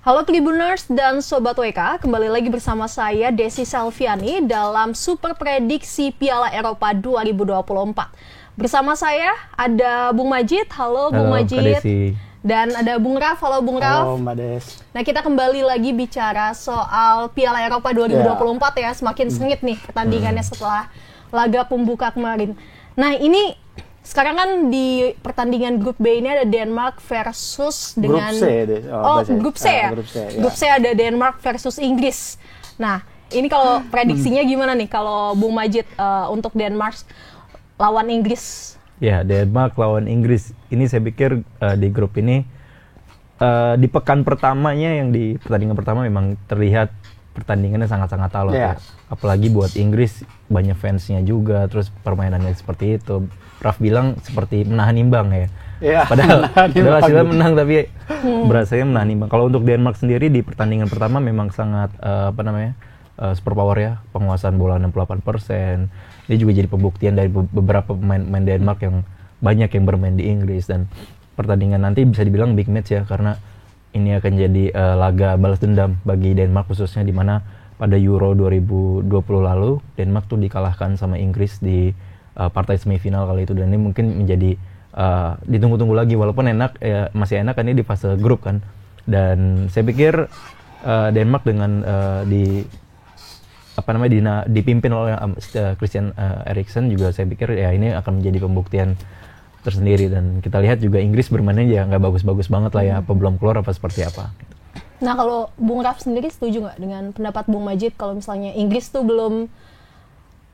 Halo Tribuners dan Sobat WK, kembali lagi bersama saya Desi Selviani dalam Super Prediksi Piala Eropa 2024. Bersama saya ada Bung Majid, halo Bung Majid. Kak Desi. Dan ada Bung Raf, halo Bung Raf. Halo Mbak Des. Nah, kita kembali lagi bicara soal Piala Eropa 2024 ya, semakin sengit nih pertandingannya setelah laga pembuka kemarin. Nah, ini sekarang kan di pertandingan grup B ini ada Denmark versus dengan Grup C deh. Grup C ya. Grup C, ya. Grup C ada Denmark versus Inggris. Nah, ini kalau prediksinya gimana nih kalau Bung Majid untuk Denmark lawan Inggris? Ya, Denmark lawan Inggris. Ini saya pikir di grup ini di pekan pertamanya yang di pertandingan pertama memang terlihat pertandingannya sangat-sangat alot ya. Apalagi buat Inggris banyak fansnya juga, terus permainannya seperti itu. Raf bilang seperti menahan imbang ya. Padahal hasilnya menang tapi berasanya menahan imbang. Kalau untuk Denmark sendiri di pertandingan pertama memang sangat super power ya, penguasaan bola 68%. Dia juga jadi pembuktian dari beberapa pemain Denmark yang banyak yang bermain di Inggris, dan pertandingan nanti bisa dibilang big match ya, karena ini akan jadi laga balas dendam bagi Denmark, khususnya di mana pada Euro 2020 lalu Denmark tuh dikalahkan sama Inggris di partai semifinal kali itu, dan ini mungkin menjadi ditunggu-tunggu lagi, walaupun masih enak kan ini di fase grup kan. Dan saya pikir Denmark dengan dipimpin oleh Christian Eriksen juga, saya pikir ya ini akan menjadi pembuktian tersendiri. Dan kita lihat juga Inggris bermainnya ya nggak bagus-bagus banget lah ya, apa belum keluar apa seperti apa. Nah, kalau Bung Raf sendiri setuju nggak dengan pendapat Bung Majid kalau misalnya Inggris tuh belum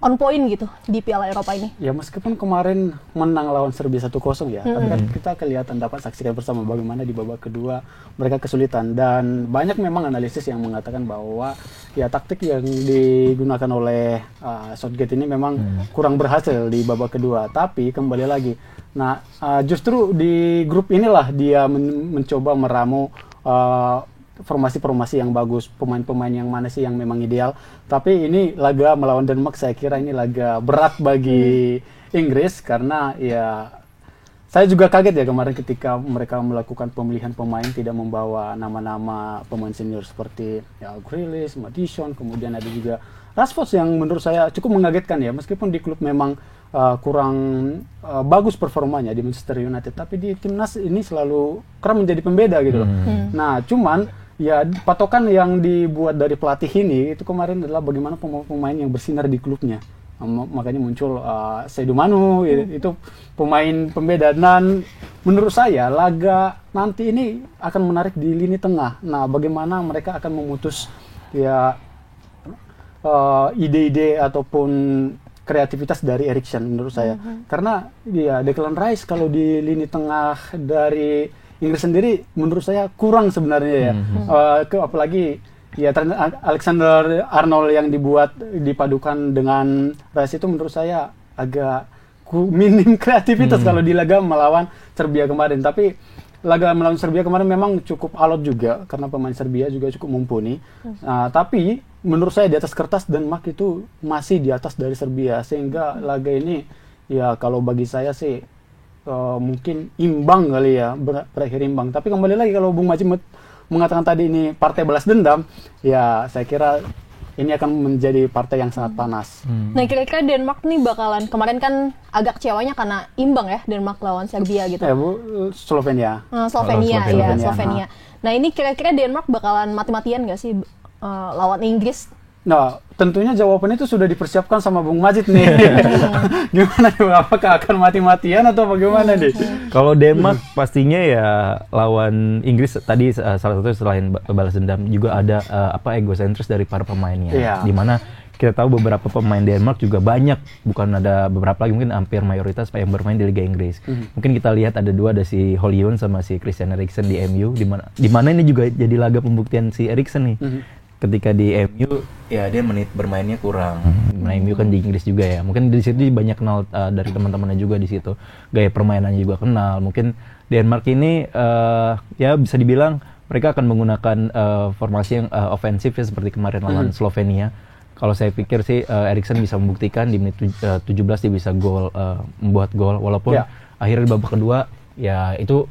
on point gitu di Piala Eropa ini? Ya, meskipun kemarin menang lawan Serbia 1-0 ya, tapi kan kita kelihatan dapat saksikan bersama bagaimana di babak kedua mereka kesulitan, dan banyak memang analisis yang mengatakan bahwa ya taktik yang digunakan oleh Southgate ini memang kurang berhasil di babak kedua. Tapi kembali lagi, nah justru di grup inilah dia mencoba meramu formasi-formasi yang bagus, pemain-pemain yang mana sih yang memang ideal. Tapi ini laga melawan Denmark, saya kira ini laga berat bagi Inggris, karena ya saya juga kaget ya kemarin ketika mereka melakukan pemilihan pemain tidak membawa nama-nama pemain senior seperti ya Grealish, Maddison, kemudian ada juga Rashford yang menurut saya cukup mengagetkan ya, meskipun di klub memang kurang bagus performanya di Manchester United, tapi di timnas ini selalu kerap menjadi pembeda gitu loh. Nah, cuman ya patokan yang dibuat dari pelatih ini itu kemarin adalah bagaimana pemain yang bersinar di klubnya. Makanya muncul Seydou Manu, itu pemain pembeda. Dan menurut saya laga nanti ini akan menarik di lini tengah. Nah, bagaimana mereka akan memutus ya ide-ide ataupun kreativitas dari Eriksen menurut saya. Karena ya Declan Rice kalau di lini tengah dari Inggris sendiri menurut saya kurang sebenarnya ya. Apalagi ya Alexander Arnold yang dipadukan dengan Rice itu menurut saya agak minim kreativitas kalau di laga melawan Serbia kemarin. Tapi laga melawan Serbia kemarin memang cukup alot juga karena pemain Serbia juga cukup mumpuni. Tapi menurut saya di atas kertas Denmark itu masih di atas dari Serbia, sehingga laga ini ya kalau bagi saya sih mungkin imbang kali ya, berakhir imbang. Tapi kembali lagi kalau Bung Majid mengatakan tadi ini partai balas dendam, ya saya kira ini akan menjadi partai yang sangat panas. Nah, kira-kira Denmark nih bakalan, kemarin kan agak kecewanya karena imbang ya Denmark lawan Serbia gitu. Slovenia. Slovenia. Nah, ini kira-kira Denmark bakalan mati-matian nggak sih lawan Inggris? Nah, tentunya jawabannya itu sudah dipersiapkan sama Bung Majid nih. Gimana nih, apakah akan mati-matian atau bagaimana nih? Kalau Denmark pastinya ya lawan Inggris tadi salah satu selain balas dendam juga ada egosentris dari para pemainnya. Dimana kita tahu beberapa pemain Denmark juga banyak, bukan ada beberapa lagi, mungkin hampir mayoritas yang bermain di Liga Inggris. Mungkin kita lihat ada dua, ada si Hollywood sama si Christian Eriksen di MU, dimana ini juga jadi laga pembuktian si Eriksen nih. Ketika di MU ya dia menit bermainnya kurang. Nah, MU kan di Inggris juga ya. Mungkin di situ banyak kenal dari teman-temannya juga di situ. Gaya permainannya juga kenal. Mungkin Denmark ini ya bisa dibilang mereka akan menggunakan formasi yang ofensif ya, seperti kemarin lawan Slovenia. Kalau saya pikir sih Eriksen bisa membuktikan di menit 17 dia bisa membuat gol, walaupun akhirnya di babak kedua ya itu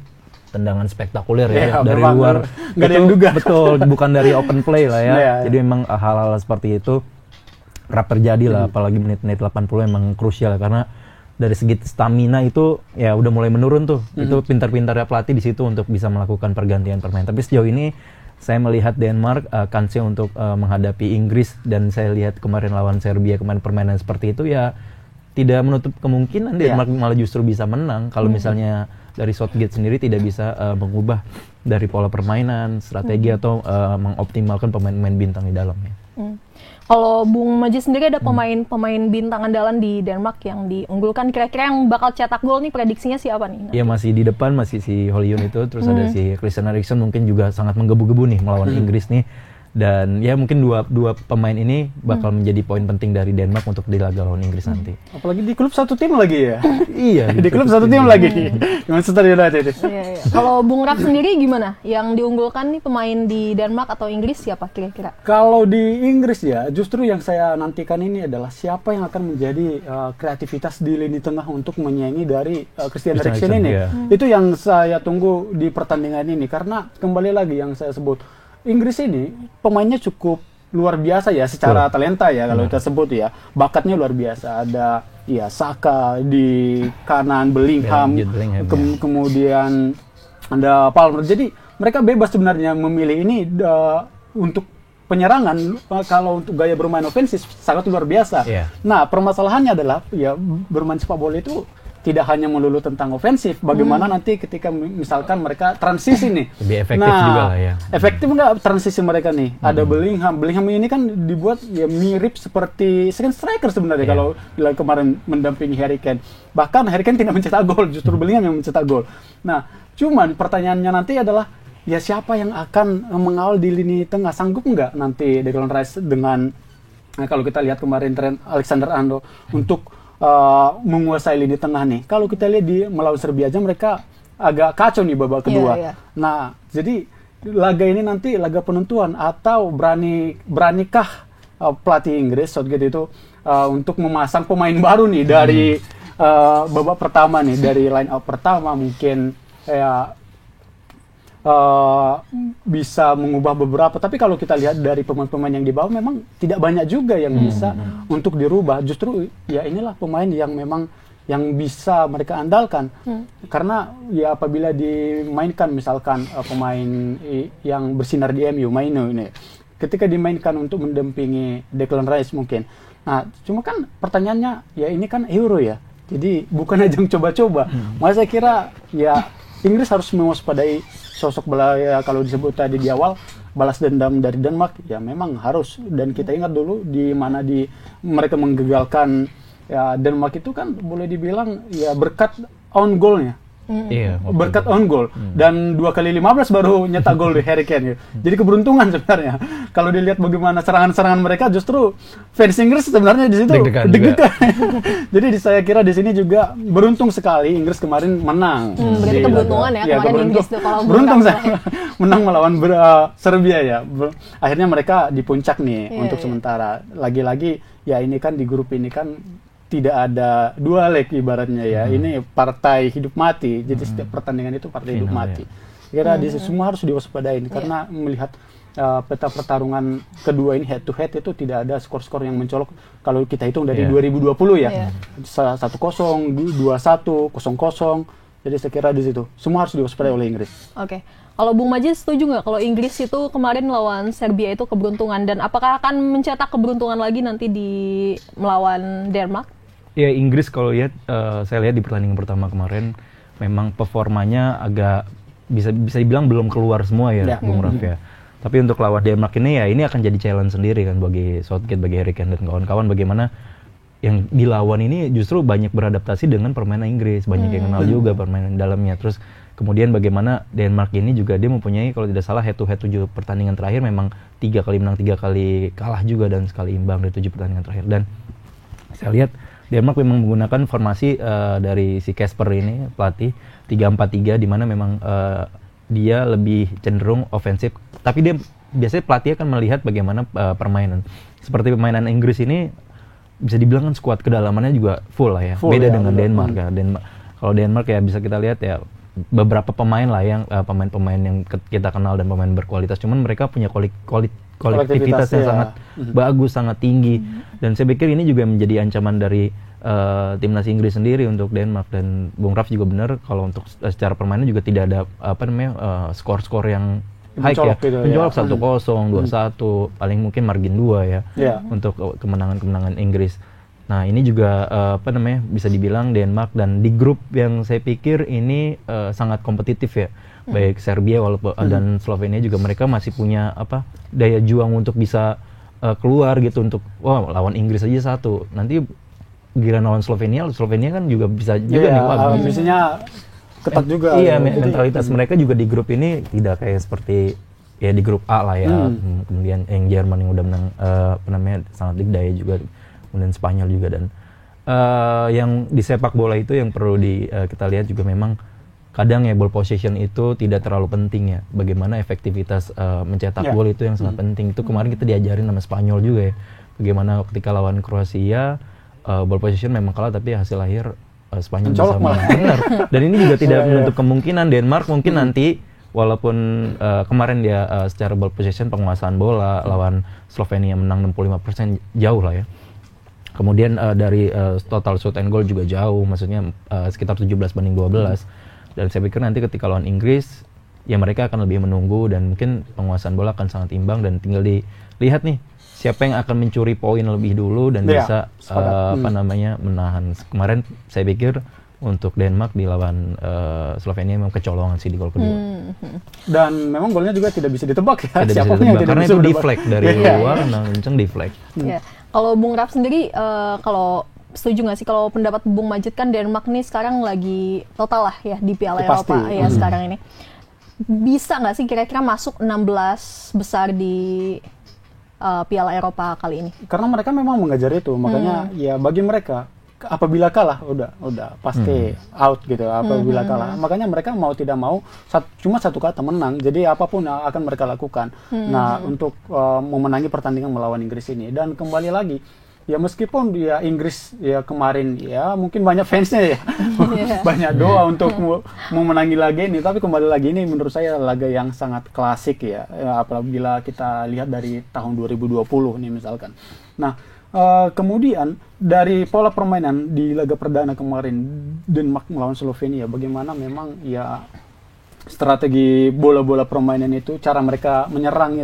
tendangan spektakuler Ya, dari memang luar. nggak ada yang duga. Betul, bukan dari open play lah ya. Ya. Jadi memang hal-hal seperti itu kerap terjadi lah, apalagi menit-menit 80 emang krusial karena dari segi stamina itu ya udah mulai menurun tuh. Itu pintar-pintarnya pelatih di situ untuk bisa melakukan pergantian permainan. Tapi sejauh ini saya melihat Denmark kansnya untuk menghadapi Inggris, dan saya lihat kemarin lawan Serbia kemarin permainan seperti itu ya tidak menutup kemungkinan Denmark malah justru bisa menang kalau misalnya dari Southgate sendiri tidak bisa mengubah dari pola permainan, strategi atau mengoptimalkan pemain-pemain bintang di dalamnya. Kalau Bung Maji sendiri ada pemain bintang andalan di Denmark yang diunggulkan, kira-kira yang bakal cetak gol nih prediksinya siapa nih? Ya masih di depan masih si Hollywood itu, terus ada si Christian Eriksen mungkin juga sangat menggebu-gebu nih melawan Inggris nih. Dan ya mungkin dua pemain ini bakal menjadi poin penting dari Denmark untuk di laga lawan Inggris nanti. Apalagi di klub satu tim lagi ya. Iya, Di klub satu tim lagi. Manchester United. Iya. Kalau Bung Rak sendiri gimana? Yang diunggulkan nih pemain di Denmark atau Inggris siapa kira-kira? Kalau di Inggris ya, justru yang saya nantikan ini adalah siapa yang akan menjadi kreativitas di lini tengah untuk menyaingi dari Christian Eriksen ini. Iya. Itu yang saya tunggu di pertandingan ini, karena kembali lagi yang saya sebut, Inggris ini pemainnya cukup luar biasa ya secara talenta ya kalau kita sebut ya. Bakatnya luar biasa. Ada ya Saka di kanan, Bellingham, kemudian ada Palmer. Jadi mereka bebas sebenarnya memilih ini untuk penyerangan. Kalau untuk gaya bermain ofensif sangat luar biasa. Nah, permasalahannya adalah ya bermain sepak bola itu tidak hanya melulu tentang ofensif, bagaimana nanti ketika misalkan mereka transisi nih. Lebih efektif juga lah ya. Efektif nggak transisi mereka nih? Ada Bellingham ini kan dibuat ya mirip seperti second striker sebenarnya kalau kemarin mendampingi Harry Kane. Bahkan Harry Kane tidak mencetak gol, justru Bellingham yang mencetak gol. Nah, cuman pertanyaannya nanti adalah ya siapa yang akan mengawal di lini tengah? Sanggup nggak nanti Declan Rice dengan kalau kita lihat kemarin Trent Alexander-Arnold untuk menguasai lini tengah nih. Kalau kita lihat di melawan Serbia aja mereka agak kacau nih babak kedua. Nah, jadi laga ini nanti laga penentuan atau beranikah pelatih Inggris Southgate itu untuk memasang pemain baru nih dari babak pertama nih, dari line up pertama mungkin bisa mengubah beberapa, tapi kalau kita lihat dari pemain-pemain yang di bawah memang tidak banyak juga yang bisa untuk dirubah. Justru ya inilah pemain yang memang yang bisa mereka andalkan. Karena ya apabila dimainkan misalkan pemain yang bersinar di MU, Maino ini, ketika dimainkan untuk mendampingi Declan Rice mungkin. Nah, cuma kan pertanyaannya ya ini kan Euro ya. Jadi bukan ajang coba-coba. Makanya saya kira ya Inggris harus mewaspadai sosok ya, kalau disebut tadi di awal balas dendam dari Denmark ya memang harus. Dan kita ingat dulu di mana mereka menggagalkan ya, Denmark itu kan boleh dibilang ya berkat own goalnya. Berkat own goal dan 2 kali 15 baru nyetak gol di Harry Kane. Jadi keberuntungan sebenarnya. Kalau dilihat bagaimana serangan-serangan mereka, justru fans Inggris sebenarnya di situ deg-degan. Jadi saya kira di sini juga beruntung sekali Inggris kemarin menang. Berarti keberuntungan ya kemarin Inggris tuh kalau beruntung saya menang melawan Serbia ya. Akhirnya mereka di puncak nih untuk sementara. Lagi-lagi ya ini kan di grup ini kan tidak ada dua leg ibaratnya ya. Ini partai hidup mati. Jadi setiap pertandingan itu partai hidup mati. Kira di semua harus diwaspadain karena melihat peta pertarungan kedua ini head to head itu tidak ada skor-skor yang mencolok kalau kita hitung dari 2020 ya. 1-0, 2-1, 0-0. Jadi saya kira di situ semua harus diwaspadai oleh Inggris. Oke. Kalau Bung Maji setuju nggak kalau Inggris itu kemarin lawan Serbia itu keberuntungan, dan apakah akan mencetak keberuntungan lagi nanti di melawan Denmark? Ya, Inggris kalau lihat saya lihat di pertandingan pertama kemarin memang performanya agak bisa dibilang belum keluar semua ya, Bung Raf ya. Tapi untuk lawan Denmark ini ya ini akan jadi challenge sendiri kan bagi Southgate, bagi Harry Kane dan kawan-kawan, bagaimana yang dilawan ini justru banyak beradaptasi dengan permainan Inggris, banyak yang kenal juga permainan dalamnya. Terus kemudian bagaimana Denmark ini juga dia mempunyai kalau tidak salah head to head 7 pertandingan terakhir memang 3 kali menang, 3 kali kalah juga dan sekali imbang dari 7 pertandingan terakhir. Dan saya lihat Denmark memang menggunakan formasi dari si Kasper ini, pelatih 3-4-3, di mana memang dia lebih cenderung ofensif. Tapi dia biasanya pelatih akan melihat bagaimana permainan. Seperti permainan Inggris ini bisa dibilang kan skuad kedalamannya juga full lah ya. Beda dengan Denmark ya. Kalau Denmark ya bisa kita lihat ya beberapa pemain lah yang pemain-pemain yang kita kenal dan pemain berkualitas, cuman mereka punya kolektivitas yang sangat bagus, sangat tinggi, dan saya pikir ini juga menjadi ancaman dari timnas Inggris sendiri untuk Denmark. Dan Bung Raf juga benar kalau untuk secara permainan juga tidak ada skor-skor yang high ya, mencolok 1-0, 2-1, paling mungkin margin 2 ya untuk kemenangan Inggris. Nah ini juga bisa dibilang Denmark, dan di grup yang saya pikir ini sangat kompetitif ya, baik Serbia walaupun dan Slovenia juga, mereka masih punya daya juang untuk bisa keluar gitu, untuk lawan Inggris aja 1, nanti gila lawan Slovenia kan juga bisa juga nih, biasanya ketat juga. Iya, mentalitas mereka juga di grup ini tidak kayak seperti ya di grup A lah ya. Kemudian yang Jerman yang udah menang sangat dikdaya juga, kemudian Spanyol juga, dan yang di sepak bola itu yang perlu kita lihat juga memang kadang ya ball possession itu tidak terlalu penting ya. Bagaimana efektivitas mencetak gol itu yang sangat penting. Itu kemarin kita diajarin sama Spanyol juga ya. Bagaimana ketika lawan Kroasia ball possession memang kalah, tapi hasil akhir Spanyol bisa menang. Benar. Dan ini juga tidak menutup kemungkinan Denmark mungkin nanti, walaupun kemarin dia secara ball possession, penguasaan bola lawan Slovenia menang 65%, jauh lah ya. Kemudian dari total shot and goal juga jauh, maksudnya sekitar 17-12. Dan saya pikir nanti ketika lawan Inggris ya mereka akan lebih menunggu, dan mungkin penguasaan bola akan sangat imbang, dan tinggal dilihat nih siapa yang akan mencuri poin lebih dulu dan bisa menahan. Kemarin saya pikir untuk Denmark di lawan Slovenia memang kecolongan sih di gol kedua. Dan memang golnya juga tidak bisa ditebak ya. Tidak bisa ditebak karena itu deflect dari luar, kenceng deflect. Kalau Bung Raf sendiri, kalau setuju nggak sih kalau pendapat Bung Majid, kan Denmark nih sekarang lagi total lah ya di Piala Eropa ya sekarang ini. Bisa nggak sih kira-kira masuk 16 besar di Piala Eropa kali ini? Karena mereka memang mengajar itu, makanya ya bagi mereka apabila kalah udah pasti out gitu. Apabila kalah, makanya mereka mau tidak mau cuma satu kata menang. Jadi apapun yang akan mereka lakukan. Nah untuk memenangi pertandingan melawan Inggris ini. Dan kembali lagi, ya meskipun dia Inggris ya kemarin ya mungkin banyak fansnya ya banyak doa untuk memenangi laga ini, tapi kembali lagi ini menurut saya laga yang sangat klasik ya, apabila kita lihat dari tahun 2020 nih misalkan. Nah kemudian dari pola permainan di laga perdana kemarin Denmark melawan Slovenia, bagaimana memang ya strategi bola-bola permainan itu, cara mereka menyerang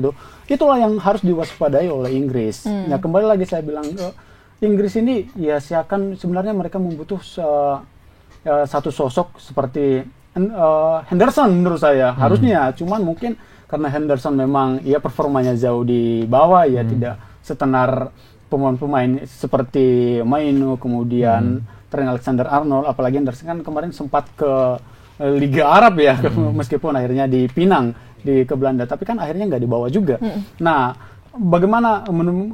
itulah yang harus diwaspadai oleh Inggris. Ya kembali lagi saya bilang Inggris ini ya sebenarnya mereka membutuh satu sosok seperti Henderson menurut saya harusnya, cuman mungkin karena Henderson memang ya performanya jauh di bawah ya, tidak setenar pemain-pemain seperti Mainu, kemudian Trent Alexander-Arnold, apalagi Henderson kan kemarin sempat ke Liga Arab ya, meskipun akhirnya dipinang ke Belanda, tapi kan akhirnya nggak dibawa juga. Nah,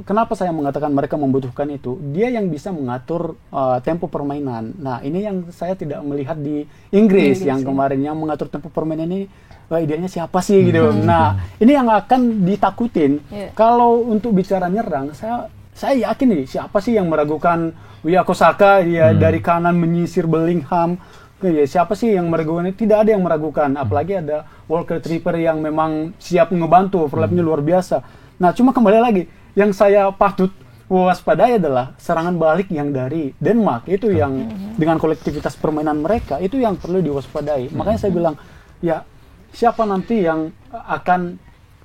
kenapa saya mengatakan mereka membutuhkan itu? Dia yang bisa mengatur tempo permainan. Nah, ini yang saya tidak melihat di Inggris yang kemarin yang mengatur tempo permainan ini. Ideanya siapa sih gitu? Nah, ini yang akan ditakutin. Kalau untuk bicara nyerang, saya yakin nih siapa sih yang meragukan Bukayo Saka ya dari kanan menyisir Bellingham. Ya, siapa sih yang meragukan? Tidak ada yang meragukan, apalagi ada Walker Tripper yang memang siap ngebantu, overlapnya luar biasa. Nah, cuma kembali lagi, yang saya patut waspadai adalah serangan balik yang dari Denmark, itu yang dengan kolektivitas permainan mereka, itu yang perlu diwaspadai. Makanya saya bilang, ya siapa nanti yang akan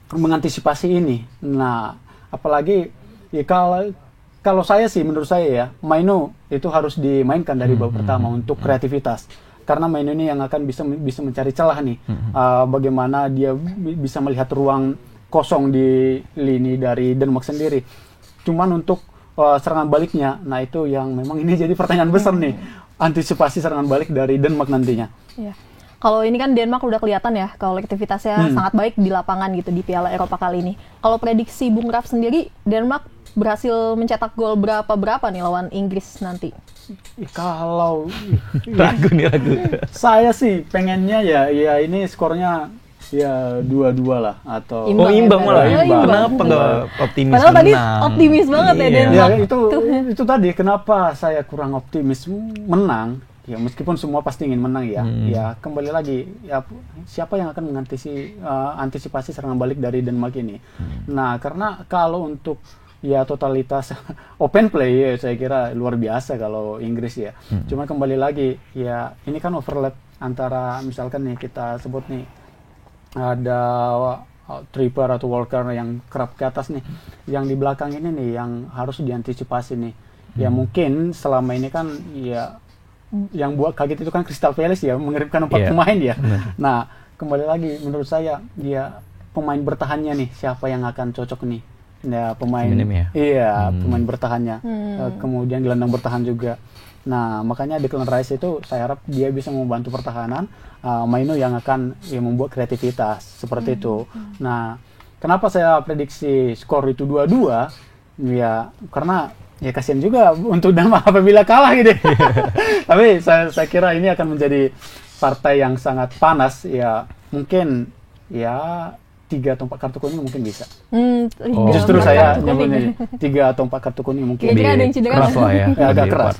mengantisipasi ini? Nah, apalagi ya kalau saya sih, menurut saya ya, Mainu itu harus dimainkan dari babak pertama untuk kreativitas. Karena Mainu ini yang akan bisa mencari celah nih. Bagaimana dia bisa melihat ruang kosong di lini dari Denmark sendiri. Cuman untuk serangan baliknya, nah itu yang memang ini jadi pertanyaan besar nih. Antisipasi serangan balik dari Denmark nantinya. Iya. Kalau ini kan Denmark udah kelihatan ya, kolektivitasnya sangat baik di lapangan gitu di Piala Eropa kali ini. Kalau prediksi Bung Raf sendiri, Denmark berhasil mencetak gol berapa nih lawan Inggris nanti? Kalau ragu. Saya sih pengennya ya ini skornya ya 2-2 lah atau imbang malah. Kenapa nggak optimis? Padahal tadi optimis banget ya Denmark. Ya itu tadi kenapa saya kurang optimis menang. ya meskipun semua pasti ingin menang ya, ya kembali lagi ya siapa yang akan antisipasi serangan balik dari Denmark ini. Nah, karena kalau untuk ya totalitas open play ya saya kira luar biasa kalau Inggris ya. Cuma kembali lagi ya ini kan overlap antara misalkan nih kita sebut nih ada Tripper atau Walker yang kerap ke atas nih, yang di belakang ini nih yang harus diantisipasi nih. Ya mungkin selama ini kan ya yang buat kaget itu kan Crystal Palace ya mengirimkan 4 pemain ya. Nah, kembali lagi menurut saya dia pemain bertahannya nih siapa yang akan cocok nih? Ya pemain pemain bertahannya. Kemudian gelandang bertahan juga. Nah, makanya Declan Rice itu saya harap dia bisa membantu pertahanan, Maino yang akan membuat kreativitas seperti itu. Nah, kenapa saya prediksi skor itu 2-2? Ya karena ya kasihan juga untuk Denmark apabila kalah gitu. Tapi saya kira ini akan menjadi partai yang sangat panas ya. Mungkin ya 3 atau 4 kartu kuning mungkin bisa. Justru saya nyebutnya 3 atau 4 kartu kuning mungkin. Ada yang cedera. Keras lah ya. Agak keras.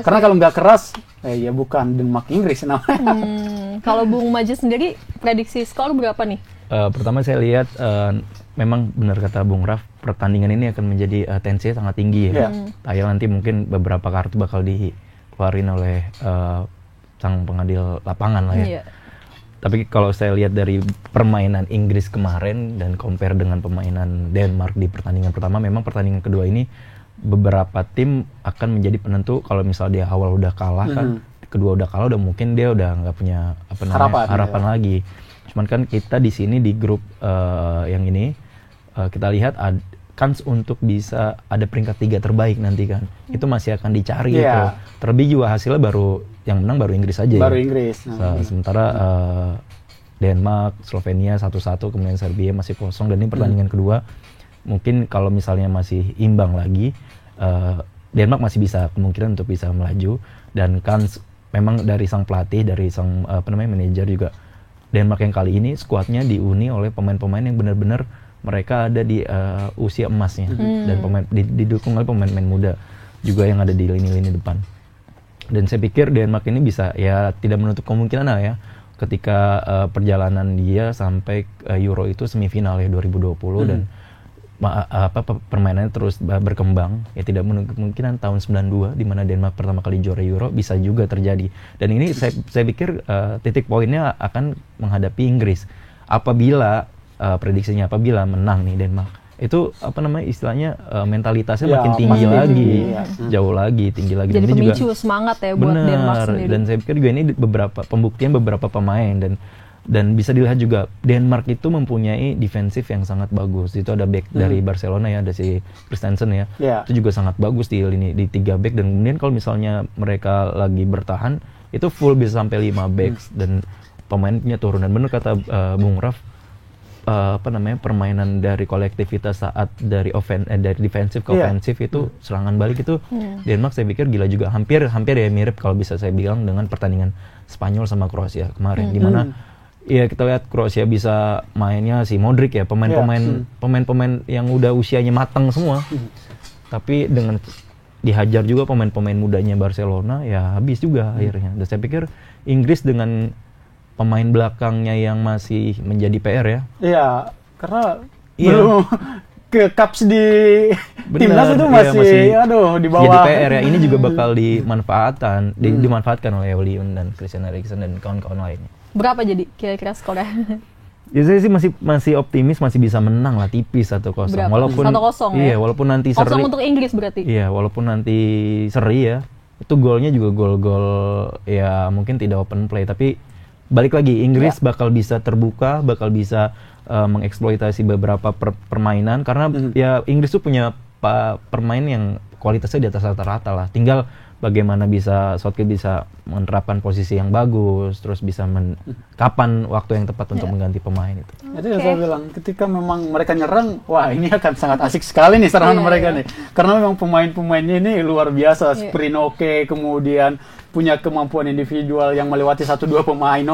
Karena kalau nggak keras ya bukan Denmark Inggris namanya. Kalau Bung Majes sendiri prediksi skor berapa nih? Pertama saya lihat memang benar kata Bung Raf, pertandingan ini akan menjadi tensinya sangat tinggi ya. Thailand nanti mungkin beberapa kartu bakal dikeluarin oleh sang pengadil lapangan lah ya. Tapi kalau saya lihat dari permainan Inggris kemarin dan compare dengan permainan Denmark di pertandingan pertama, memang pertandingan kedua ini beberapa tim akan menjadi penentu. Kalau misal dia awal udah kalah kan, kedua udah kalah, udah mungkin dia udah nggak punya harapan lagi. Cuman kan kita di sini di grup yang ini kita lihat kans untuk bisa ada peringkat 3 terbaik nanti kan, itu masih akan dicari itu. Terlebih juga hasilnya yang menang baru Inggris aja. Baru Inggris. Sementara Denmark, Slovenia 1-1, kemudian Serbia masih kosong, dan ini pertandingan kedua. Mungkin kalau misalnya masih imbang lagi, Denmark masih bisa kemungkinan untuk bisa melaju, dan kans memang dari sang pelatih, dari sang manajer juga. Denmark yang kali ini skuadnya diuni oleh pemain-pemain yang benar-benar mereka ada di usia emasnya, dan didukung oleh pemain-pemain muda juga yang ada di lini-lini depan. Dan saya pikir Denmark ini bisa ya tidak menutup kemungkinan ya ketika perjalanan dia sampai Euro itu semifinal ya 2020 dan permainannya terus berkembang, ya tidak menutup kemungkinan tahun 92 di mana Denmark pertama kali juara Euro bisa juga terjadi. Dan ini saya pikir titik poinnya akan menghadapi Inggris apabila prediksinya apabila menang nih Denmark, itu istilahnya mentalitasnya makin tinggi lagi, jauh lagi tinggi lagi. Jadi ini pemicu juga semangat ya buat Denmark sendiri. Dan saya pikir juga ini pembuktian beberapa pemain, dan bisa dilihat juga Denmark itu mempunyai defensif yang sangat bagus. Itu ada back dari Barcelona ya, ada si Christensen ya. Itu juga sangat bagus di 3 back, dan kemudian kalau misalnya mereka lagi bertahan itu full bisa sampai 5 backs, dan pemainnya turun. Dan benar kata Bung Raf, permainan dari kolektivitas saat dari defensif ke ofensif itu serangan balik itu Denmark saya pikir gila juga, hampir ya mirip kalau bisa saya bilang dengan pertandingan Spanyol sama Kroasia kemarin, di mana ya kita lihat Kroasia bisa mainnya si Modric ya, pemain-pemain yang udah usianya matang semua, tapi dengan dihajar juga pemain-pemain mudanya Barcelona ya habis juga akhirnya. Dan saya pikir Inggris dengan pemain belakangnya yang masih menjadi PR ya. Iya, karena belum ke Cups di timnas itu masih di bawah. Jadi PR ya, ini juga bakal dimanfaatkan oleh Olion dan Christian Eriksen dan kawan-kawan lainnya. Berapa jadi kira-kira skornya? Ya saya sih masih optimis, masih bisa menang lah tipis 1-0. Walaupun 1-0 ya. Iya, walaupun nanti seri. Kosong untuk Inggris berarti. Iya, walaupun nanti seri ya. Itu golnya juga gol-gol ya mungkin tidak open play, tapi balik lagi Inggris bakal bisa terbuka, bakal bisa mengeksploitasi beberapa permainan, karena ya Inggris tuh punya permain yang kualitasnya di atas rata-rata lah. Tinggal bagaimana Southgate bisa menerapkan posisi yang bagus, terus bisa kapan waktu yang tepat untuk mengganti pemain itu. Jadi saya bilang ketika memang mereka nyerang, wah ini akan sangat asik sekali nih serangan mereka nih. Karena memang pemain-pemainnya ini luar biasa, sprint kemudian punya kemampuan individual yang melewati 1-2 pemain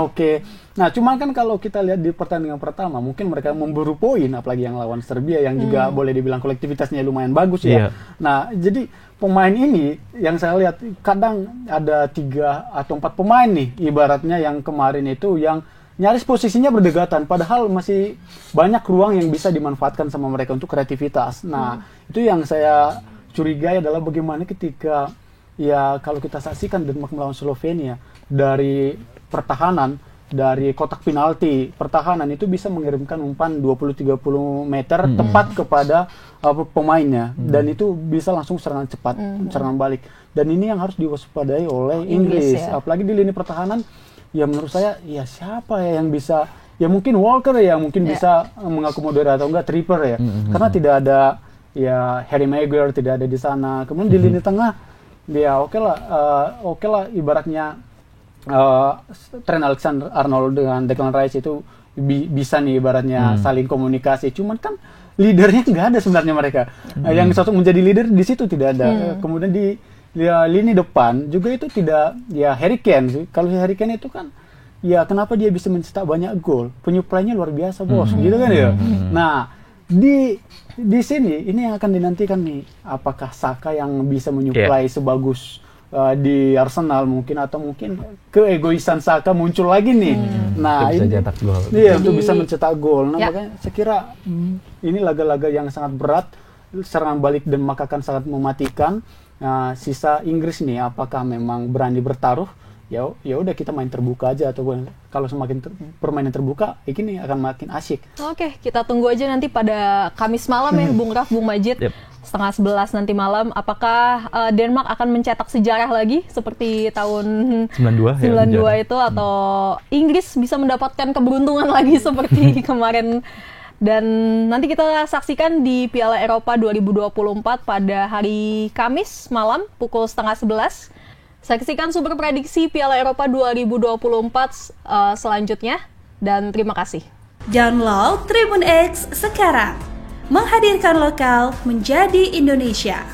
Nah, cuman kan kalau kita lihat di pertandingan pertama, mungkin mereka memburu poin, apalagi yang lawan Serbia yang juga boleh dibilang kolektivitasnya lumayan bagus ya. Nah, jadi pemain ini yang saya lihat kadang ada 3 atau 4 pemain nih ibaratnya yang kemarin itu yang nyaris posisinya berdekatan, padahal masih banyak ruang yang bisa dimanfaatkan sama mereka untuk kreativitas. Nah, itu yang saya curigai adalah bagaimana ketika ya kalau kita saksikan Denmark melawan Slovenia dari pertahanan, dari kotak penalti, pertahanan itu bisa mengirimkan umpan 20-30 meter tepat kepada pemainnya, dan itu bisa langsung serangan cepat, serangan balik. Dan ini yang harus diwaspadai oleh Inggris, ya. Apalagi di lini pertahanan. Ya menurut saya, ya siapa ya yang bisa, ya mungkin Walker ya mungkin bisa mengakomodir atau enggak Tripper ya, karena tidak ada ya Harry Maguire tidak ada di sana. Kemudian di lini tengah, ya oke lah ibaratnya Trent Alexander-Arnold dengan Declan Rice itu bisa nih ibaratnya saling komunikasi. Cuman kan leadernya nggak ada sebenarnya mereka. Yang satu menjadi leader di situ tidak ada. Kemudian di lini depan juga itu tidak, ya Harry Kane sih. Kalau Harry Kane itu kan, ya kenapa dia bisa mencetak banyak gol? Penyuplainya luar biasa bos, gitu kan ya. Nah di sini ini yang akan dinantikan nih, apakah Saka yang bisa menyuplai sebagus di Arsenal mungkin, atau mungkin keegoisan Saka muncul lagi nih. Nah bisa cetak gol. Iya, untuk bisa mencetak gol. Nah makanya saya kira ini laga-laga yang sangat berat, serangan balik Denmark akan sangat mematikan. Nah, sisa Inggris nih apakah memang berani bertaruh? Ya udah kita main terbuka aja, atau kalau semakin permainan terbuka ini akan makin asyik. Oke, kita tunggu aja nanti pada Kamis malam ya Bung Raf, Bung Majid. 10:30 nanti malam, apakah Denmark akan mencetak sejarah lagi seperti tahun 92 itu, atau Inggris bisa mendapatkan keberuntungan lagi seperti kemarin. Dan nanti kita saksikan di Piala Eropa 2024 pada hari Kamis malam pukul 10:30. Saksikan Super Prediksi Piala Eropa 2024 selanjutnya, dan terima kasih. Download Tribun X sekarang, menghadirkan lokal menjadi Indonesia.